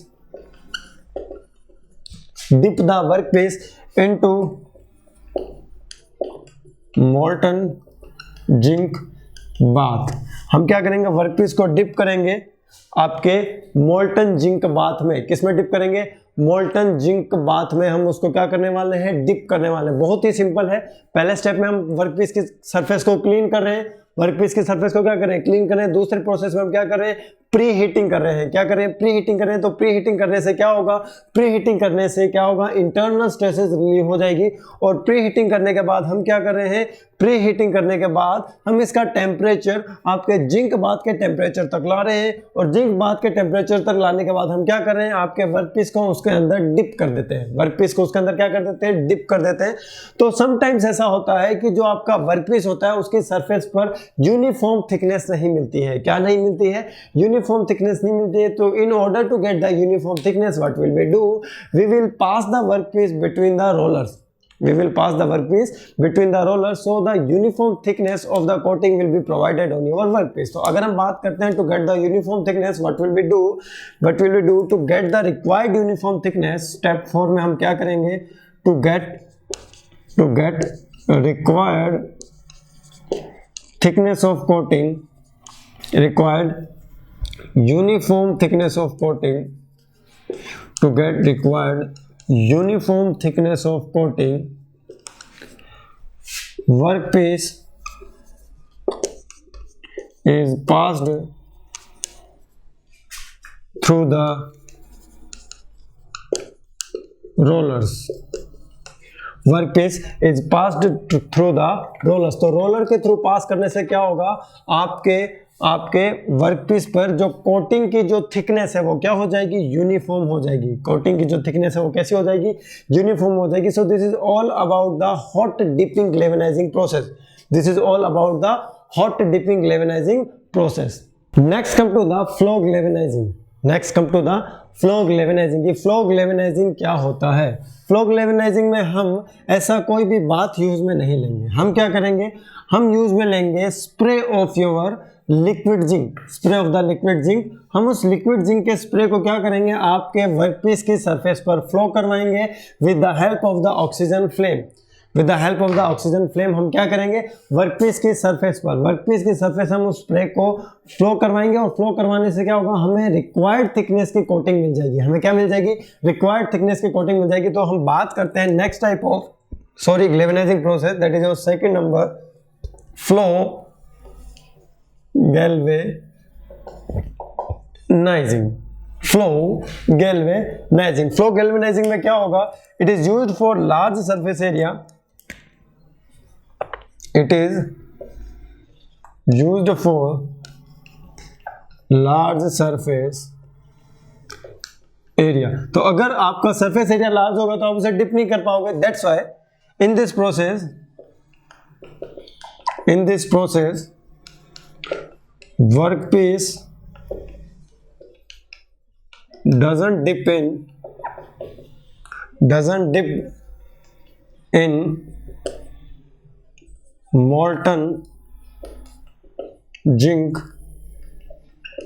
into molten zinc bath। हम क्या करेंगे, वर्कपीस को डिप करेंगे आपके मोल्टन जिंक बाथ में। किस में डिप करेंगे, मोल्टन जिंक बाथ में हम उसको क्या करने वाले हैं, डिप करने वाले हैं। बहुत ही सिंपल है। पहले स्टेप में हम वर्कपीस की सरफेस को क्लीन कर रहे हैं, वर्कपीस की सरफेस को क्या कर रहे हैं, क्लीन कर रहे हैं। दूसरे प्रोसेस में हम क्या कर रहे हैं, प्री हीटिंग कर रहे हैं। क्या कर रहे हैं, प्री हीटिंग कर रहे हैं। तो प्री हीटिंग करने से क्या होगा, प्री हीटिंग करने से क्या होगा, इंटरनल स्ट्रेसेस रिलीव हो जाएगी। और प्री हीटिंग करने के बाद हम क्या कर रहे हैं, प्री हीटिंग करने के बाद हम इसका टेम्परेचर आपके जिंक बाथ के टेम्परेचर तक ला रहे हैं। और जिंक बाथ के टेम्परेचर तक लाने के बाद हम क्या कर रहे हैं, आपके वर्कपीस को उसके अंदर डिप कर देते हैं, वर्कपीस को उसके अंदर क्या कर देते हैं, डिप कर देते हैं। तो समटाइम्स ऐसा होता है कि जो आपका वर्कपीस होता है उसकी सरफेस पर यूनिफॉर्म थिकनेस नहीं मिलती है। क्या नहीं मिलती है, यूनिफॉर्म थिकनेस नहीं मिलती है। तो in order to get the uniform thickness what will we do, we will pass the workpiece between the rollers, we will pass the workpiece between the rollers so the uniform thickness of the coating will be provided on your workpiece। तो अगर हम बात करते हैं to get the uniform thickness what will we do to get the required uniform thickness, step 4 में हम क्या करेंगे, to get required thickness of coating, required uniform thickness of coating, to get required uniform thickness of coating, workpiece is passed through the rollers, workpiece is passed through the rollers. तो roller के through pass करने से क्या होगा, आपके workpiece पर जो coating की जो थिकनेस है वो क्या हो जाएगी, यूनिफॉर्म हो जाएगी। कोटिंग की जो थिकनेस है वो कैसी हो जाएगी, यूनिफॉर्म हो जाएगी। So this is all about the hot dipping galvanizing process, this is all about the hot dipping galvanizing process. Next come to the flow galvanizing, next come to the flow galvanizing. Flow galvanizing क्या होता है, flow ग्लेवेनाइजिंग में हम ऐसा कोई भी बात use में नहीं लेंगे। हम क्या करेंगे, हम यूज में लेंगे spray of your liquid zinc, spray of the liquid zinc. हम उस लिक्विड जिंक के स्प्रे को क्या करेंगे, आपके वर्कपीस की सरफेस पर फ्लो करवाएंगे with the help of the oxygen flame. With the help of the oxygen flame हम क्या करेंगे, वर्कपीस की सरफेस पर, वर्कपीस की सरफेस हम उस स्प्रे को फ्लो करवाएंगे। और फ्लो करवाने से क्या होगा, हमें रिक्वायर्ड थिकनेस की कोटिंग मिल जाएगी। हमें क्या मिल जाएगी, रिक्वायर्ड थिकनेस की कोटिंग मिल जाएगी। तो हम बात करते हैं next type of galvanizing process, that is your second number, flow galvanizing. Flow galvanizing, flow galvanizing में क्या होगा, it is used for large surface area, it is used for large surface area. तो अगर आपका सरफेस एरिया लार्ज होगा तो आप उसे डिप नहीं कर पाओगे। That's why in this process workpiece doesn't dip in molten zinc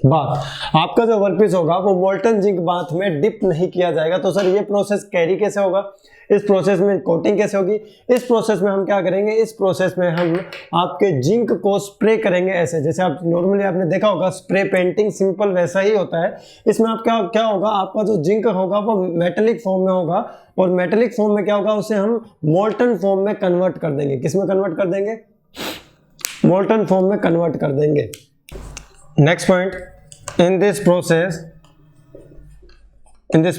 bath. आपका जो वर्कपीस होगा वो मोल्टन जिंक बाथ में डिप नहीं किया जाएगा। तो सर ये प्रोसेस कैरी कैसे होगा, इस प्रोसेस में कोटिंग कैसे होगी? इस प्रोसेस में हम क्या करेंगे, इस प्रोसेस में हम आपके जिंक को स्प्रे करेंगे ऐसे, जैसे आप नॉर्मली आपने देखा होगा स्प्रे पेंटिंग, सिंपल वैसा ही होता है। इसमें आप क्या होगा, आपका जो जिंक होगा वो मेटेलिक फॉर्म में होगा, और मेटेलिक फॉर्म में क्या होगा, उसे हम मोल्टन फॉर्म में कन्वर्ट कर देंगे। किस में कन्वर्ट कर देंगे? मोल्टन फॉर्म में कन्वर्ट कर देंगे। Next point, in this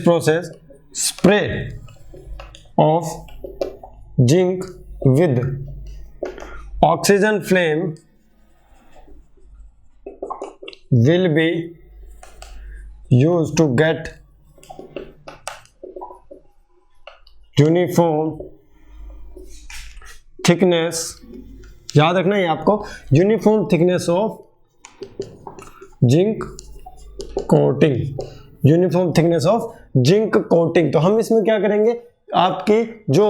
process spray of zinc with oxygen flame will be used to get uniform thickness, याद रखना है आपको, uniform thickness of zinc coating, uniform thickness of zinc coating. तो हम इसमें क्या करेंगे, आपकी जो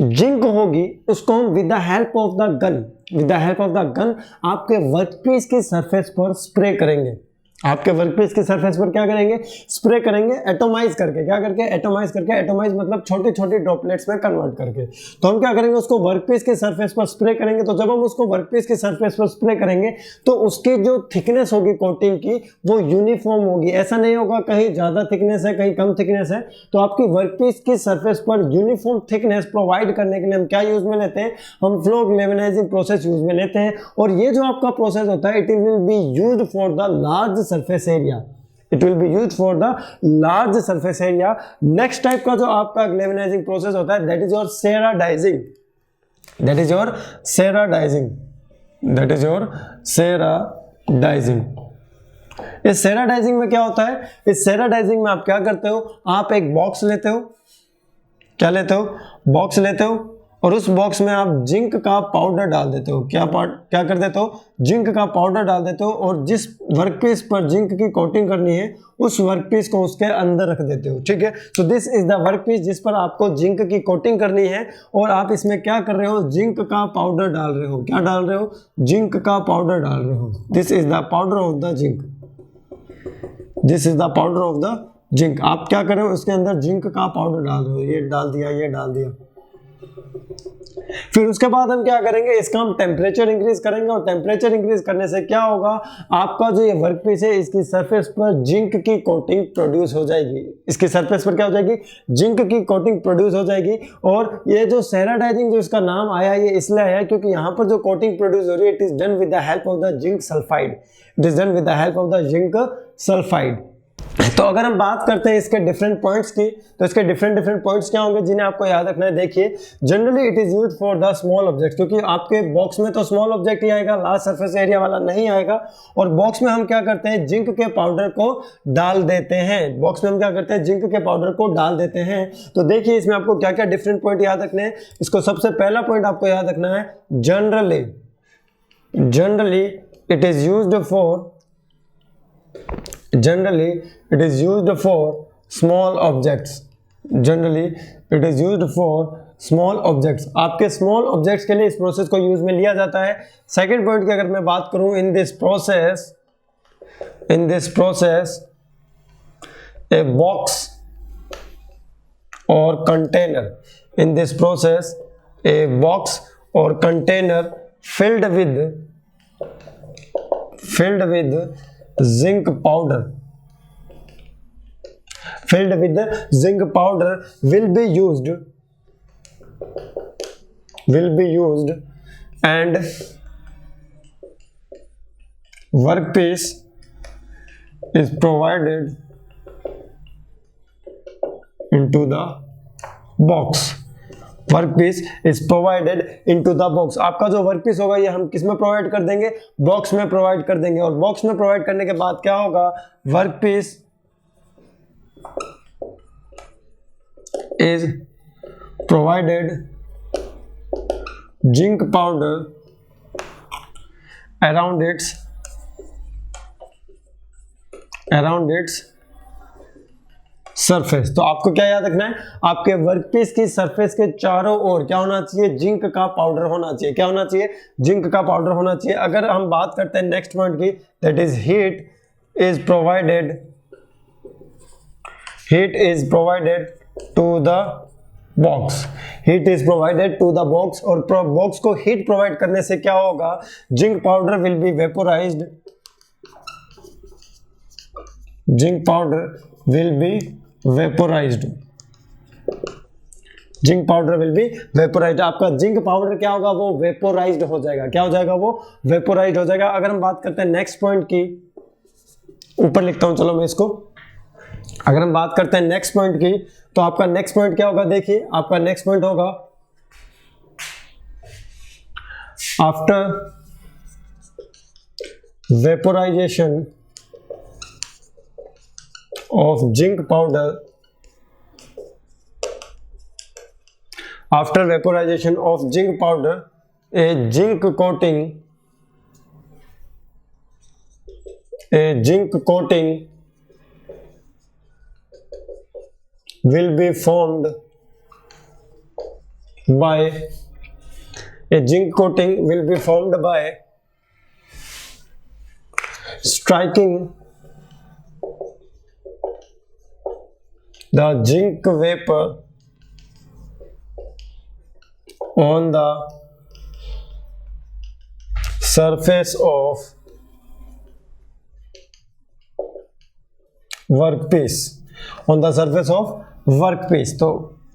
जिंक होगी उसको हम with the help of the gun आपके वर्कपीस की सरफेस पर स्प्रे करेंगे। आपके वर्कपीस की सरफेस पर क्या करेंगे, स्प्रे करेंगे, एटोमाइज करके। क्या करके? एटोमाइज करके। एटोमाइज मतलब छोटी छोटी ड्रॉपलेट्स में कन्वर्ट करके। तो हम क्या करेंगे, उसको वर्कपीस के सरफेस पर स्प्रे करेंगे। तो जब हम उसको वर्कपीस के सरफेस पर स्प्रे करेंगे तो उसकी जो थिकनेस होगी कोटिंग की वो यूनिफॉर्म होगी। ऐसा नहीं होगा कहीं ज़्यादा थिकनेस है कहीं कम थिकनेस है। तो आपकी वर्कपीस की सरफेस पर यूनिफॉर्म थिकनेस प्रोवाइड करने के लिए हम क्या यूज में लेते हैं, हम फ्लो ग्लेवेनाइजिंग प्रोसेस यूज में लेते हैं। और ये जो आपका प्रोसेस होता है, it will be used for the large surface area. It will be used for the large surface area. Next type का जो आपका ग्लेवेनाइजिंग प्रोसेस होता है, दैट इज योर सेराडाइजिंग। इस सेराडाइजिंग में क्या होता है, इस सेराडाइजिंग में आप क्या करते हो, आप एक बॉक्स लेते हो। क्या लेते हो? बॉक्स लेते हो, और उस बॉक्स में आप जिंक का पाउडर डाल देते हो। क्या कर देते हो? जिंक का पाउडर डाल देते हो, और जिस वर्कपीस पर जिंक की कोटिंग करनी है उस वर्कपीस को उसके अंदर रख देते हो। ठीक है, तो दिस इज द वर्कपीस जिस पर आपको जिंक की कोटिंग करनी है, और आप इसमें क्या कर रहे हो, जिंक का पाउडर डाल रहे हो। क्या डाल रहे हो? जिंक का पाउडर डाल रहे हो। This is the powder of the zinc. This is the powder of the zinc. आप क्या कर रहे हो, उसके अंदर जिंक का पाउडर डाल रहे हो। ये डाल दिया, ये डाल दिया। फिर उसके बाद हम क्या करेंगे, इसका हम टेम्परेचर इंक्रीज करेंगे, और टेम्परेचर इंक्रीज करने से क्या होगा, आपका जो ये वर्कपीस है इसकी सरफेस पर जिंक की कोटिंग प्रोड्यूस हो जाएगी। इसकी सरफेस पर क्या हो जाएगी, जिंक की कोटिंग प्रोड्यूस हो जाएगी। और ये जो सेराडाइजिंग जो इसका नाम आया, ये इसलिए आया क्योंकि यहाँ पर जो कोटिंग प्रोड्यूस हो रही है, it is done with the help of the zinc sulphide. It is done with the help of the zinc sulphide. तो अगर हम बात करते हैं इसके डिफरेंट पॉइंट्स की, तो इसके डिफरेंट पॉइंट्स क्या होंगे जिन्हें आपको याद रखना है। देखिए, generally it is used for the small object, क्योंकि आपके बॉक्स में तो स्मॉल ऑब्जेक्ट ही आएगा, लार्ज सरफेस एरिया वाला नहीं आएगा। और बॉक्स में हम क्या करते हैं, जिंक के पाउडर को डाल देते हैं। बॉक्स में हम क्या करते हैं, जिंक के पाउडर को डाल देते हैं। तो देखिए इसमें आपको क्या क्या डिफरेंट पॉइंट याद रखने हैं। इसको सबसे पहला पॉइंट आपको याद रखना है, generally it is used for small objects. आपके स्मॉल ऑब्जेक्ट्स के लिए इस प्रोसेस को यूज में लिया जाता है। सेकंड पॉइंट की अगर मैं बात करूं, इन दिस प्रोसेस ए बॉक्स और container filled with zinc powder will be used and workpiece is provided into the box। Workpiece is provided into the box. आपका जो वर्कपीस होगा ये हम किस में प्रोवाइड कर देंगे, बॉक्स में प्रोवाइड कर देंगे। और बॉक्स में प्रोवाइड करने के बाद क्या होगा, workpiece is provided zinc powder around its surface. तो आपको क्या याद रखना है, आपके वर्कपीस की सरफेस के चारों ओर क्या होना चाहिए, जिंक का पाउडर होना चाहिए। क्या होना चाहिए, जिंक का पाउडर होना चाहिए। अगर हम बात करते हैं नेक्स्ट पॉइंट की, that is heat is provided to the box. Heat is provided to the box, और बॉक्स को हीट प्रोवाइड करने से क्या होगा, zinc powder will be vaporized, zinc powder will be vaporized, zinc powder will be vaporized. आपका zinc powder क्या होगा, वो वेपोराइज्ड हो जाएगा। क्या हो जाएगा, वो वेपोराइज्ड हो जाएगा। अगर हम बात करते हैं नेक्स्ट पॉइंट की, ऊपर लिखता हूं, चलो मैं इसको, अगर हम बात करते हैं नेक्स्ट पॉइंट की, तो आपका नेक्स्ट पॉइंट क्या होगा, देखिए आपका नेक्स्ट पॉइंट होगा, after vaporisation of zinc powder, after vaporization of zinc powder, a zinc coating will be formed by striking the zinc vapor on the surface of workpiece, on the surface of workpiece. तो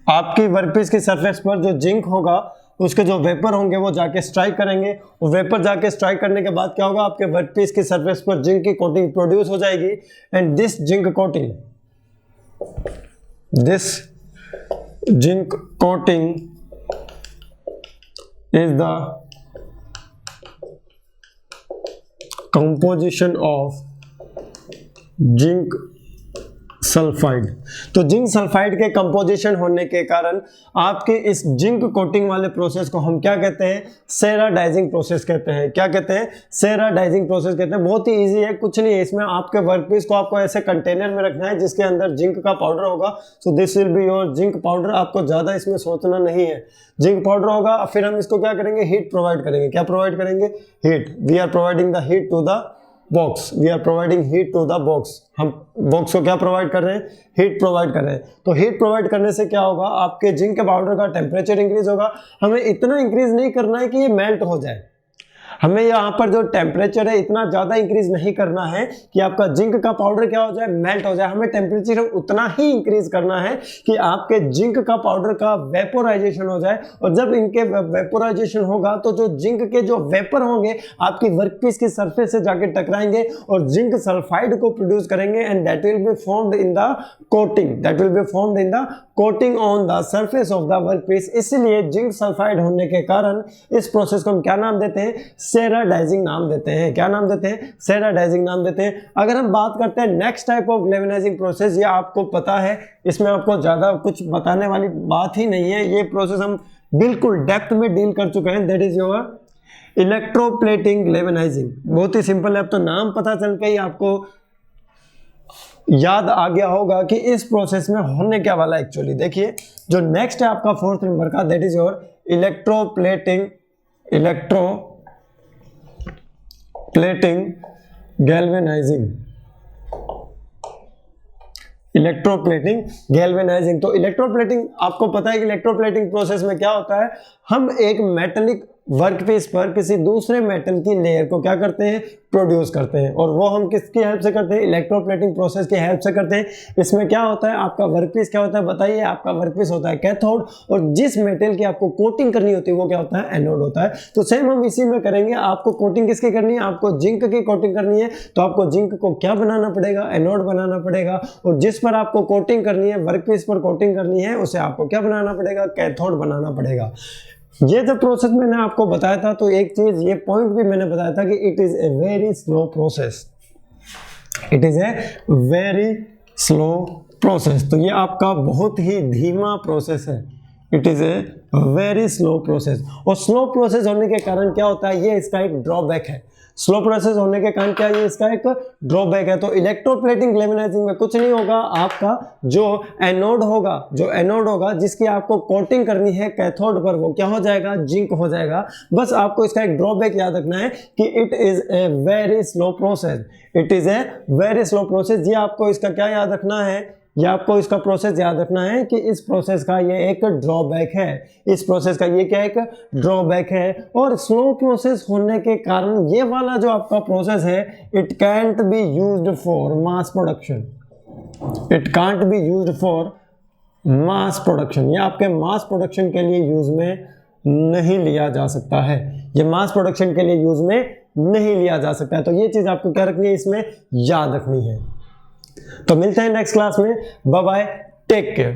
आपकी workpiece की surface पर जो zinc होगा, उसके जो vapour होंगे वो जाके स्ट्राइक करेंगे, और वेपर जाके स्ट्राइक करने के बाद क्या होगा, आपके वर्कपीस की सरफेस पर जिंक की कोटिंग प्रोड्यूस हो जाएगी। And this zinc coating is the composition of zinc sulphide. तो जिंक सल्फाइड के कंपोजिशन होने के कारण आपके इस जिंक कोटिंग वाले प्रोसेस को हम क्या कहते हैं, सेराडाइजिंग प्रोसेस कहते हैं। क्या कहते हैं, सेराडाइजिंग प्रोसेस कहते हैं। बहुत ही इजी है, कुछ नहीं है इसमें। आपके वर्कपीस को आपको ऐसे कंटेनर में रखना है जिसके अंदर जिंक का पाउडर होगा। So this will be your zinc powder. आपको ज्यादा इसमें सोचना नहीं है, जिंक पाउडर होगा। फिर हम इसको क्या करेंगे, हीट प्रोवाइड करेंगे। क्या प्रोवाइड करेंगे, heat. We are providing the heat to the box, we are providing heat to the box. हम बॉक्स को क्या प्रोवाइड कर रहे हैं, हीट प्रोवाइड कर रहे हैं। तो हीट प्रोवाइड करने से क्या होगा, आपके जिंक के पाउडर का टेम्परेचर इंक्रीज होगा। हमें इतना इंक्रीज नहीं करना है कि ये मेल्ट हो जाए, हमें यहाँ पर जो टेम्परेचर है इतना ज़्यादा इंक्रीज नहीं करना है कि आपका जिंक का पाउडर क्या हो जाए, मेल्ट हो जाए। हमें टेम्परेचर उतना ही इंक्रीज करना है कि आपके जिंक का पाउडर का वेपोराइजेशन हो जाए। और जब इनके वेपोराइजेशन होगा तो जो जिंक के जो वेपर होंगे आपकी वर्कपीस की सरफेस से जाके टकराएंगे और जिंक सल्फाइड को प्रोड्यूस करेंगे। And that will be formed in the coating, on the surface of the workpiece. इसलिए जिंक सल्फाइड होने के कारण इस प्रोसेस को हम क्या नाम देते हैं, सेराडाइजिंग नाम देते हैं। क्या नाम देते हैं, सेराडाइजिंग नाम देते हैं। अगर हम बात करते हैं next type of galvanizing process, ये आपको पता है, इसमें आपको ज्यादा कुछ बताने वाली बात ही नहीं है। ये प्रोसेस हम बिल्कुल डेप्थ में डील कर चुके हैं। That is your electroplating galvanizing. बहुत ही सिंपल है, अब तो नाम पता चल के ही आपको याद आ गया होगा कि इस प्रोसेस में होने क्या वाला। एक्चुअली देखिए, जो नेक्स्ट है आपका 4th नंबर का, that is your electroplating galvanising. तो इलेक्ट्रोप्लेटिंग आपको पता है कि इलेक्ट्रोप्लेटिंग प्रोसेस में क्या होता है, हम एक मेटेलिक वर्कपीस पर किसी दूसरे मेटल की लेयर को क्या करते हैं, प्रोड्यूस करते हैं। और वो हम किसकी हेल्प से करते हैं, इलेक्ट्रोप्लेटिंग प्रोसेस की हेल्प से करते हैं। इसमें क्या होता है, आपका वर्कपीस क्या होता है बताइए, आपका वर्कपीस होता है कैथोड, और जिस मेटल की आपको कोटिंग करनी होती है वो क्या होता है, एनोड होता है। तो सेम हम इसी में करेंगे। आपको कोटिंग किसकी करनी है, आपको जिंक की कोटिंग करनी है, तो आपको जिंक को क्या बनाना पड़ेगा, एनोड बनाना पड़ेगा। और जिस पर आपको कोटिंग करनी है, वर्कपीस पर कोटिंग करनी है, उसे आपको क्या बनाना पड़ेगा, कैथोड बनाना पड़ेगा। ये जो प्रोसेस मैंने आपको बताया था, तो एक चीज ये पॉइंट भी मैंने बताया था कि it is a very slow process, it is a very slow process. तो ये आपका बहुत ही धीमा प्रोसेस है, it is a very slow process. और स्लो प्रोसेस होने के कारण क्या होता है, ये इसका एक ड्रॉबैक है। स्लो प्रोसेस होने के कारण क्या है, इसका एक ड्रॉबैक है। तो इलेक्ट्रोप्लेटिंग ग्लैमनाइजिंग में कुछ नहीं होगा, आपका जो एनोड होगा जिसकी आपको कोटिंग करनी है कैथोड पर, वो क्या हो जाएगा, जिंक हो जाएगा। बस आपको इसका एक ड्रॉबैक याद रखना है कि it is a very slow process, it is a very slow process. ये आपको इसका क्या याद रखना है, ये आपको इसका प्रोसेस याद रखना है कि इस प्रोसेस का ये एक ड्रॉबैक है, इस प्रोसेस का ये क्या एक ड्रॉबैक है। और स्लो प्रोसेस होने के कारण ये वाला जो आपका प्रोसेस है, it cantt B used for mass production, it can't B used for mass production. ये आपके मास प्रोडक्शन के लिए यूज में नहीं लिया जा सकता है, ये मास प्रोडक्शन के लिए यूज में नहीं लिया जा सकता है। तो ये चीज आपको क्या रखनी है, इसमें याद रखनी है। तो मिलते हैं नेक्स्ट क्लास में, बाय बाय, टेक केयर।